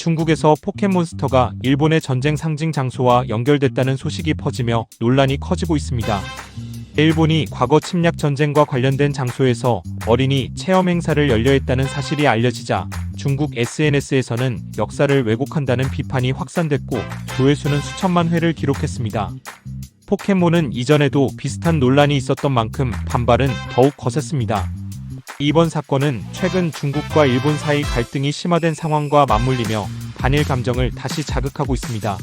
중국에서 포켓몬스터가 일본의 전쟁 상징 장소와 연결됐다는 소식이 퍼지며 논란이 커지고 있습니다. 일본이 과거 침략 전쟁과 관련된 장소에서 어린이 체험 행사를 열려했다는 사실이 알려지자 중국 SNS에서는 역사를 왜곡한다는 비판이 확산됐고 조회수는 수천만 회를 기록했습니다. 포켓몬은 이전에도 비슷한 논란이 있었던 만큼 반발은 더욱 거셌습니다. 이번 사건은 최근 중국과 일본 사이 갈등이 심화된 상황과 맞물리며 반일 감정을 다시 자극하고 있습니다.